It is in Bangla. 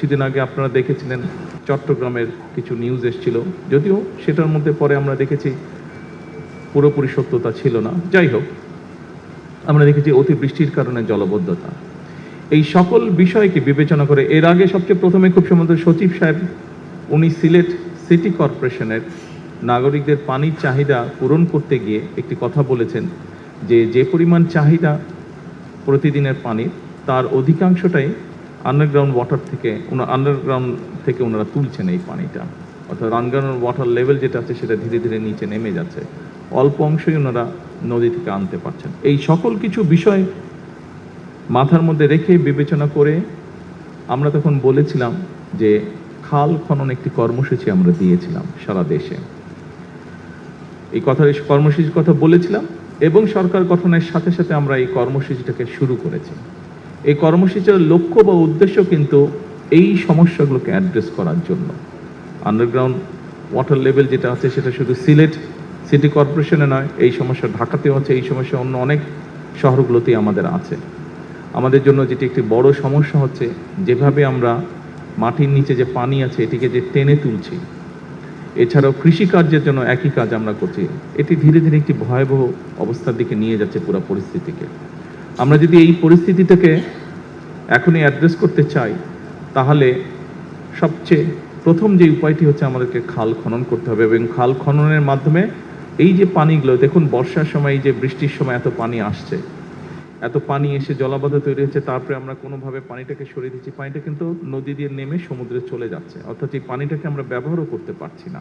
কিছুদিন আগে আপনারা দেখেছিলেন চট্টগ্রামের কিছু নিউজ এসেছিল, যদিও সেটার মধ্যে পরে আমরা দেখেছি পুরোপুরি সত্যতা ছিল না। যাই হোক, আমরা দেখেছি অতিবৃষ্টির কারণে জলবদ্ধতা। এই সকল বিষয়কে বিবেচনা করে এর আগে সবচেয়ে প্রথমে খুব সম্ভবত সচিব সাহেব উনি সিলেট সিটি কর্পোরেশনের নাগরিকদের পানির চাহিদা পূরণ করতে গিয়ে একটি কথা বলেছেন যে পরিমাণ চাহিদা প্রতিদিনের পানির তার অধিকাংশটাই আন্ডারগ্রাউন্ড থেকে ওনারা তুলছেন এই পানিটা, অর্থাৎ আন্ডারগ্রাউন্ড ওয়াটার লেভেল যেটা আছে সেটা ধীরে ধীরে নিচে নেমে যাচ্ছে, অল্প অংশই ওনারা নদী থেকে আনতে পারছেন। এই সকল কিছু বিষয় মাথার মধ্যে রেখে বিবেচনা করে আমরা তখন বলেছিলাম যে খাল খনন একটি কর্মসূচি আমরা দিয়েছিলাম সারা দেশে। এই কর্মসূচির কথা বলেছিলাম এবং সরকার গঠনের সাথে সাথে আমরা এই কর্মসূচিটাকে শুরু করেছি। এই কর্মসূচির লক্ষ্য বা উদ্দেশ্য কিন্তু এই সমস্যাগুলোকে অ্যাড্রেস করার জন্য। আন্ডারগ্রাউন্ড ওয়াটার লেভেল যেটা আছে সেটা শুধু সিলেট সিটি কর্পোরেশনে নয়, এই সমস্যা ঢাকাতেও আছে, এই সমস্যা অন্য অনেক শহরগুলোতেই আমাদের আছে। আমাদের জন্য যেটি একটি বড় সমস্যা হচ্ছে, যেভাবে আমরা মাটির নিচে যে পানি আছে এটিকে যে টেনে তুলছি, এছাড়াও কৃষিকার্যের জন্য একই কাজ আমরা করছি, এটি ধীরে ধীরে একটি ভয়াবহ অবস্থার দিকে নিয়ে যাচ্ছে পুরো পরিস্থিতিকে। আমরা যদি এই পরিস্থিতিটাকে এখনই অ্যাড্রেস করতে চাই, তাহলে সবচেয়ে প্রথম যে উপায়টি হচ্ছে আমাদেরকে খাল খনন করতে হবে এবং খাল খননের মাধ্যমে এই যে পানিগুলো, দেখুন বর্ষার সময় এই যে বৃষ্টির সময় এত পানি আসছে, এত পানি এসে জলাবদ্ধ তৈরি হচ্ছে, তারপরে আমরা কোনোভাবে পানিটাকে সরিয়ে দিচ্ছি, পানিটা কিন্তু নদী দিয়ে নেমে সমুদ্রে চলে যাচ্ছে, অর্থাৎ এই পানিটাকে আমরা ব্যবহারও করতে পারছি না।